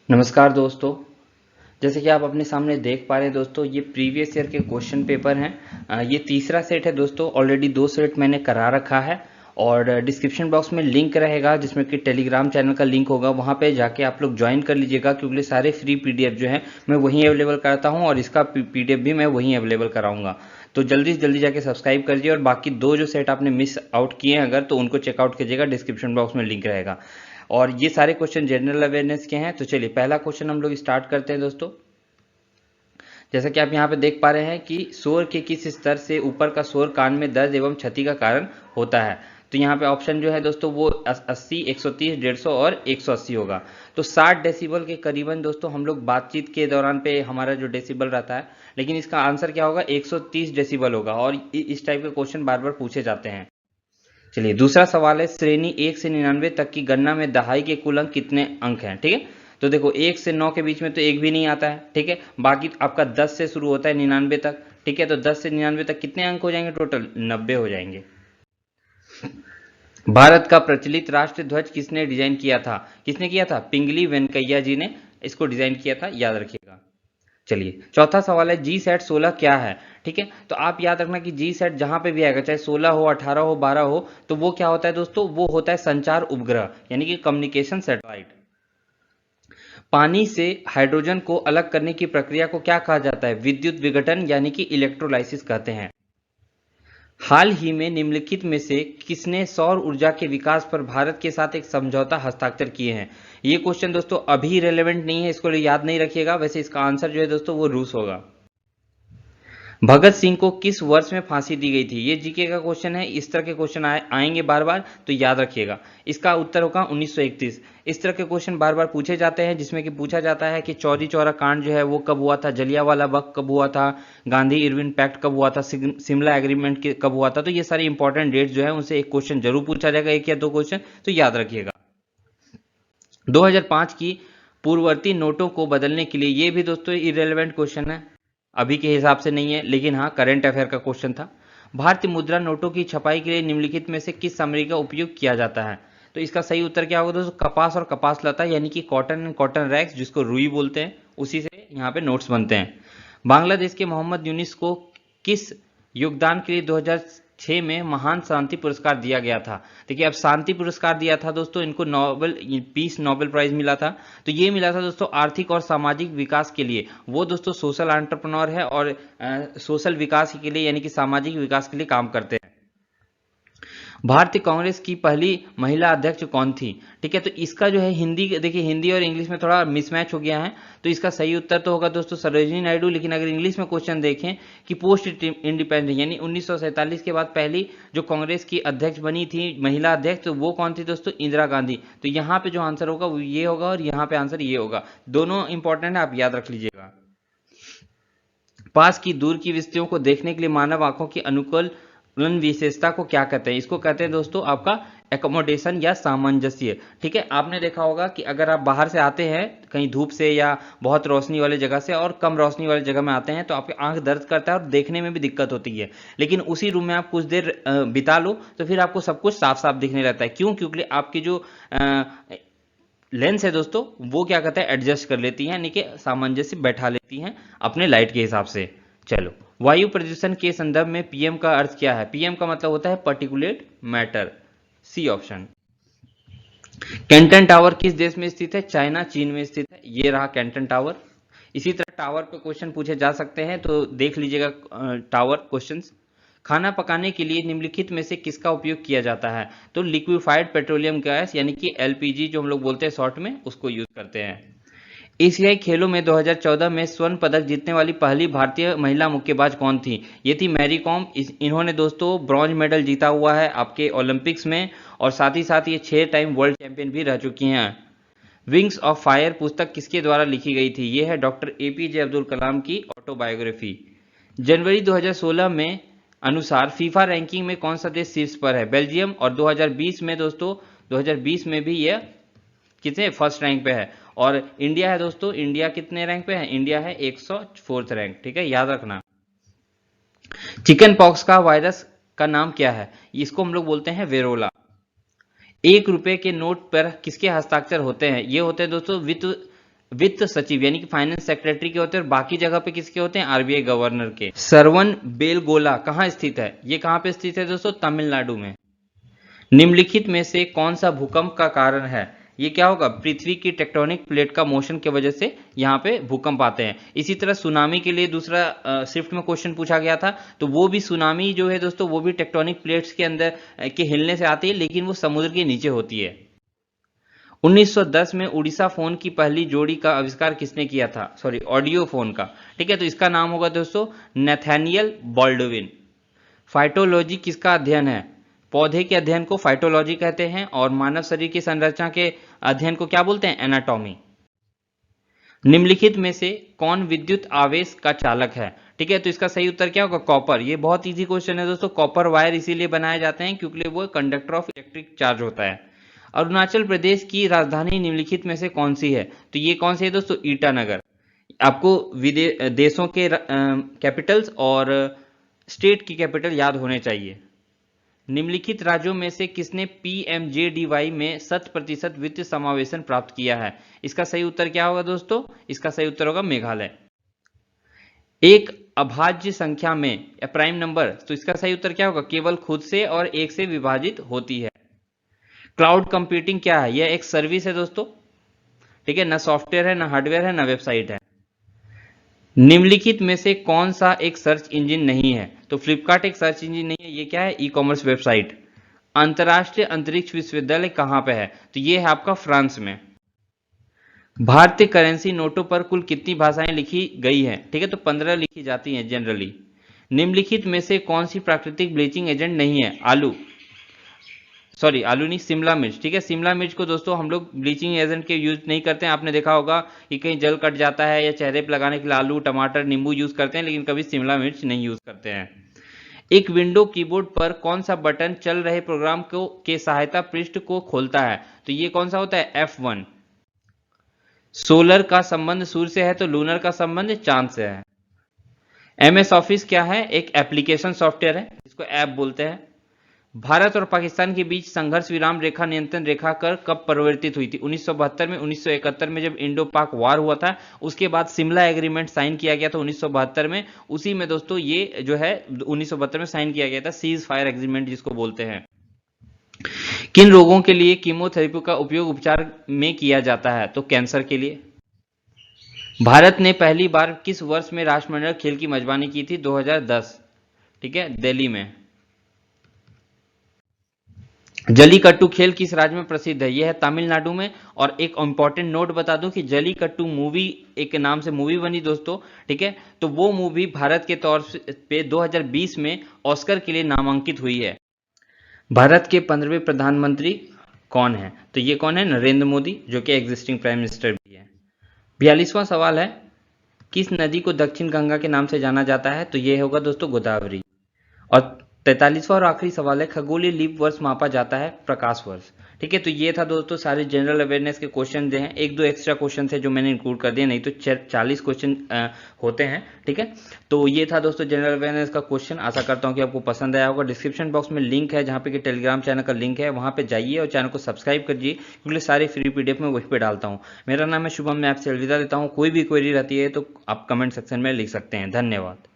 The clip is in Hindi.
नमस्कार दोस्तों। जैसे कि आप अपने सामने देख पा रहे हैं दोस्तों, ये प्रीवियस ईयर के क्वेश्चन पेपर हैं। ये तीसरा सेट है दोस्तों। ऑलरेडी 2 सेट मैंने करा रखा है और डिस्क्रिप्शन बॉक्स में लिंक रहेगा जिसमें कि टेलीग्राम चैनल का लिंक होगा। वहाँ पे जाके आप लोग ज्वाइन कर लीजिएगा क्योंकि सारे फ्री पीडीएफ जो है मैं वहीं अवेलेबल कराता हूँ और इसका पीडीएफ भी मैं वहीं अवेलेबल कराऊंगा। तो जल्दी से जल्दी जाके सब्सक्राइब कर लीजिए और बाकी दो जो सेट आपने मिस आउट किए हैं अगर, तो उनको चेकआउट कीजिएगा। डिस्क्रिप्शन बॉक्स में लिंक रहेगा और ये सारे क्वेश्चन जनरल अवेयरनेस के हैं। तो चलिए पहला क्वेश्चन हम लोग स्टार्ट करते हैं दोस्तों। जैसा कि आप यहाँ पे देख पा रहे हैं कि शोर के किस स्तर से ऊपर का शोर कान में दर्द एवं क्षति का कारण होता है। तो यहाँ पे ऑप्शन जो है दोस्तों वो 80, 130, 150 और 180 होगा। तो 60 डेसिबल के करीबन दोस्तों हम लोग बातचीत के दौरान पे हमारा जो डेसिबल रहता है, लेकिन इसका आंसर क्या होगा, 130 डेसिबल होगा और इस टाइप के क्वेश्चन बार बार पूछे जाते हैं। चलिए दूसरा सवाल है, श्रेणी 1 से 99 तक की गणना में दहाई के कुल अंक कितने अंक हैं। ठीक है, तो देखो 1 से 9 के बीच में तो एक भी नहीं आता है। ठीक है, बाकी आपका 10 से शुरू होता है 99 तक। ठीक है, तो 10 से 99 तक कितने अंक हो जाएंगे, टोटल 90 हो जाएंगे। भारत का प्रचलित राष्ट्रीय ध्वज किसने डिजाइन किया था, किसने किया था, पिंगली वेंकैया जी ने इसको डिजाइन किया था, याद रखिएगा। चलिए चौथा सवाल है, जी सेट 16 क्या है। ठीक है, तो आप याद रखना कि जी सेट जहां पे भी आएगा, चाहे 16 हो, 18 हो, 12 हो, तो वो क्या होता है दोस्तों, वो होता है संचार उपग्रह यानी कि कम्युनिकेशन सैटेलाइट। पानी से हाइड्रोजन को अलग करने की प्रक्रिया को क्या कहा जाता है, विद्युत विघटन यानी कि इलेक्ट्रोलाइसिस कहते हैं। हाल ही में निम्नलिखित में से किसने सौर ऊर्जा के विकास पर भारत के साथ एक समझौता हस्ताक्षर किए हैं। ये क्वेश्चन दोस्तों अभी रेलेवेंट नहीं है, इसको याद नहीं रखिएगा। वैसे इसका आंसर जो है दोस्तों वो रूस होगा। भगत सिंह को किस वर्ष में फांसी दी गई थी, ये जीके का क्वेश्चन है। इस तरह के क्वेश्चन आएंगे बार बार, तो याद रखिएगा। इसका उत्तर होगा 1931। इस तरह के क्वेश्चन बार बार पूछे जाते हैं जिसमें कि पूछा जाता है कि चौरी चौरा कांड जो है वो कब हुआ था, जलियांवाला बाग कब हुआ था, गांधी इरविन पैक्ट कब हुआ था, शिमला एग्रीमेंट कब हुआ था। तो ये सारी इंपॉर्टेंट डेट्स जो है उनसे एक क्वेश्चन जरूर पूछा जाएगा, एक या दो क्वेश्चन, तो याद रखिएगा। 2005 की पूर्ववर्ती नोटों को बदलने के लिए, ये भी दोस्तों इरेलीवेंट क्वेश्चन है, अभी के हिसाब से नहीं है, लेकिन हाँ करंट अफेयर का क्वेश्चन था। भारतीय मुद्रा नोटों की छपाई के लिए निम्नलिखित में से किस सामग्री का उपयोग किया जाता है। तो इसका सही उत्तर क्या होगा दोस्तों, कपास और कपास लता यानी कि कॉटन एंड कॉटन रैक्स, जिसको रुई बोलते हैं, उसी से यहाँ पे नोट्स बनते हैं। बांग्लादेश के मोहम्मद यूनिस को किस योगदान के लिए 2006 में महान शांति पुरस्कार दिया गया था। देखिए अब शांति पुरस्कार दिया था दोस्तों, इनको नोबेल पीस नोबेल प्राइज मिला था। तो ये मिला था दोस्तों आर्थिक और सामाजिक विकास के लिए। वो दोस्तों सोशल एंटरप्रेन्योर है और सोशल विकास के लिए यानी कि सामाजिक विकास के लिए काम करते हैं। भारतीय कांग्रेस की पहली महिला अध्यक्ष कौन थी। ठीक है, तो इसका जो है हिंदी, देखिए हिंदी और इंग्लिश में थोड़ा मिसमैच हो गया है, तो इसका सही उत्तर तो होगा दोस्तों सरोजिनी नायडू। लेकिन अगर इंग्लिश में क्वेश्चन देखें कि पोस्ट इंडिपेंडेंस यानी 1947 के बाद पहली जो कांग्रेस की अध्यक्ष बनी थी महिला अध्यक्ष, तो वो कौन थी दोस्तों, इंदिरा गांधी। तो यहाँ पे जो आंसर होगा वो ये होगा और यहाँ पे आंसर ये होगा। दोनों इंपॉर्टेंट है, आप याद रख लीजिएगा। पास की दूर की वस्तुओं को देखने के लिए मानव आंखों की अनुकूल विशेषता को क्या कहते हैं। इसको कहते हैं दोस्तों आपका एकोमोडेशन या सामंजस्य। ठीक है, आपने देखा होगा कि अगर आप बाहर से आते हैं कहीं धूप से या बहुत रोशनी वाली जगह से और कम रोशनी वाली जगह में आते हैं, तो आपकी आंख दर्द करता है और देखने में भी दिक्कत होती है। लेकिन उसी रूम में आप कुछ देर बिता लो तो फिर आपको सब कुछ साफ साफ दिखने लगता है। क्यों, क्योंकि आपकी जो लेंस है दोस्तों वो क्या कहता है, एडजस्ट कर लेती है यानी कि सामंजस्य बैठा लेती हैं अपने लाइट के हिसाब से। चलो, वायु प्रदूषण के संदर्भ में पीएम का अर्थ क्या है। पीएम का मतलब होता है particulate matter, C option. Canton Tower किस देश में स्थित है, चाइना चीन में स्थित है। ये रहा कैंटन टावर। इसी तरह टावर पे क्वेश्चन पूछे जा सकते हैं, तो देख लीजिएगा टावर क्वेश्चंस। खाना पकाने के लिए निम्नलिखित में से किसका उपयोग किया जाता है। तो लिक्विफाइड पेट्रोलियम गैस यानी कि एलपीजी जो हम लोग बोलते हैं शॉर्ट में, उसको यूज करते हैं। एशियाई खेलों में 2014 में स्वर्ण पदक जीतने वाली पहली भारतीय महिला मुक्केबाज कौन थी। ये थी मैरी कॉम। इन्होंने दोस्तों ब्रॉन्ज मेडल जीता हुआ है आपके ओलंपिक्स में और साथ ही साथ ये 6 टाइम वर्ल्ड चैंपियन भी रह चुकी हैं। विंग्स ऑफ फायर पुस्तक किसके द्वारा लिखी गई थी। ये है डॉक्टर एपीजे अब्दुल कलाम की ऑटोबायोग्राफी। जनवरी 2016 में अनुसार फीफा रैंकिंग में कौन सा देश शीर्ष पर है, बेल्जियम। और 2020 में दोस्तों 2020 में भी यह कितने फर्स्ट रैंक पे है। और इंडिया है दोस्तों, इंडिया कितने रैंक पे है, इंडिया है 104 रैंक। ठीक है, याद रखना। चिकन पॉक्स का वायरस का नाम क्या है, इसको हम लोग बोलते हैं वेरोला। 1 रुपए के नोट पर किसके हस्ताक्षर होते हैं, ये होते हैं दोस्तों वित्त वित्त सचिव यानी कि फाइनेंस सेक्रेटरी के होते हैं, और बाकी जगह पे किसके होते हैं, आरबीआई गवर्नर के। सरवन बेलगोला कहाँ स्थित है, ये कहाँ पे स्थित है दोस्तों, तमिलनाडु में। निम्नलिखित में से कौन सा भूकंप का कारण है, ये क्या होगा, पृथ्वी की टेक्टोनिक प्लेट का मोशन की वजह से यहाँ पे भूकंप आते हैं। इसी तरह सुनामी के लिए दूसरा शिफ्ट में क्वेश्चन पूछा गया था, तो वो भी सुनामी जो है दोस्तों, वो भी टेक्टोनिक प्लेट्स के अंदर के हिलने से आती है, लेकिन वो समुद्र के नीचे होती है। 1910 में उड़ीसा फोन की पहली जोड़ी का आविष्कार किसने किया था, सॉरी ऑडियो फोन का, ठीक है, तो इसका नाम होगा दोस्तों नैथानियल बॉल्डविन। फाइटोलॉजी किसका अध्ययन है, पौधे के अध्ययन को फाइटोलॉजी कहते हैं, और मानव शरीर की संरचना के अध्ययन को क्या बोलते हैं, एनाटॉमी। निम्नलिखित में से कौन विद्युत आवेश का चालक है, ठीक है, तो इसका सही उत्तर क्या होगा, कॉपर। ये बहुत इजी क्वेश्चन है दोस्तों, कॉपर वायर इसीलिए बनाए जाते हैं क्योंकि वो कंडक्टर ऑफ इलेक्ट्रिक चार्ज होता है। अरुणाचल प्रदेश की राजधानी निम्नलिखित में से कौन सी है, तो ये कौन सी है दोस्तों, ईटानगर। आपको देशों के कैपिटल्स और स्टेट की कैपिटल याद होने चाहिए। निम्नलिखित राज्यों में से किसने पीएमजेडीवाई में 100% वित्तीय समावेशन प्राप्त किया है, इसका सही उत्तर क्या होगा दोस्तों, इसका सही उत्तर होगा मेघालय। एक अभाज्य संख्या में या प्राइम नंबर, तो इसका सही उत्तर क्या होगा, केवल खुद से और एक से विभाजित होती है। क्लाउड कंप्यूटिंग क्या है, यह एक सर्विस है दोस्तों, ठीक है, ना सॉफ्टवेयर है, ना हार्डवेयर है, ना वेबसाइट है। निम्नलिखित में से कौन सा एक सर्च इंजन नहीं है, तो फ्लिपकार्ट एक सर्च इंजन नहीं है, ये क्या है, ई कॉमर्स वेबसाइट। अंतरराष्ट्रीय अंतरिक्ष विश्वविद्यालय कहां पे है, तो ये है आपका फ्रांस में। भारतीय करेंसी नोटों पर कुल कितनी भाषाएं लिखी गई है, ठीक है, तो 15 लिखी जाती हैं जनरली। निम्नलिखित में से कौन सी प्राकृतिक ब्लीचिंग एजेंट नहीं है, आलू नहीं, शिमला मिर्च, ठीक है। शिमला मिर्च को दोस्तों हम लोग ब्लीचिंग एजेंट के यूज नहीं करते हैं, आपने देखा होगा कि कहीं जल कट जाता है या चेहरे पे लगाने के लिए आलू, टमाटर, नींबू यूज करते हैं, लेकिन कभी शिमला मिर्च नहीं यूज करते हैं। एक विंडो कीबोर्ड पर कौन सा बटन चल रहे प्रोग्राम को के सहायता पृष्ठ को खोलता है, तो ये कौन सा होता है, F1। सोलर का संबंध सूर्य से है, तो लूनर का संबंध चांद से है। MS ऑफिस क्या है, एक एप्लीकेशन सॉफ्टवेयर है, इसको ऐप बोलते हैं। भारत और पाकिस्तान के बीच संघर्ष विराम रेखा नियंत्रण रेखा कर कब परिवर्तित हुई थी, 1972 में, 1971 में जब इंडो पाक वार हुआ था, उसके बाद शिमला एग्रीमेंट साइन किया गया था 1972 में। उसी में दोस्तों ये जो है 1972 में साइन किया गया था सीज फायर एग्रीमेंट जिसको बोलते हैं। किन रोगों के लिए कीमोथेरेपी का उपयोग उपचार में किया जाता है, तो कैंसर के लिए। भारत ने पहली बार किस वर्ष में राष्ट्रमंडल खेल की मेजबानी की थी, 2010, ठीक है, दिल्ली में। जलीकट्टू खेल किस राज्य में प्रसिद्ध है, यह है तमिलनाडु में। और एक इंपॉर्टेंट नोट बता दूं कि जलीकट्टू मूवी एक नाम से मूवी बनी दोस्तों, ठीक है, तो वो मूवी भारत के तौर पे 2020 में ऑस्कर के लिए नामांकित हुई है। भारत के 15वें प्रधानमंत्री कौन है, तो ये कौन है, नरेंद्र मोदी, जो कि एग्जिस्टिंग प्राइम मिनिस्टर भी है। 42वां सवाल है, किस नदी को दक्षिण गंगा के नाम से जाना जाता है, तो ये होगा दोस्तों गोदावरी। और 43वां और आखिरी सवाल है, खगोलीय लीप वर्ष मापा जाता है, प्रकाश वर्ष, ठीक है। तो ये था दोस्तों सारे जनरल अवेयरनेस के क्वेश्चन जो हैं, एक दो एक्स्ट्रा क्वेश्चन थे जो मैंने इंक्लूड कर दिए, नहीं तो 40 क्वेश्चन होते हैं, ठीक है। तो ये था दोस्तों जनरल अवेयरनेस का क्वेश्चन, आशा करता हूँ कि आपको पसंद आया होगा। डिस्क्रिप्शन बॉक्स में लिंक है जहाँ पे कि टेलीग्राम चैनल का लिंक है, वहाँ पे जाइए और चैनल को सब्सक्राइब करिए, क्योंकि सारे फ्री PDF में वहीं पे डालता हूँ। मेरा नाम है शुभम, मैं आपसे अलविदा लेता हूँ। कोई भी क्वेरी रहती है तो आप कमेंट सेक्शन में लिख सकते हैं। धन्यवाद।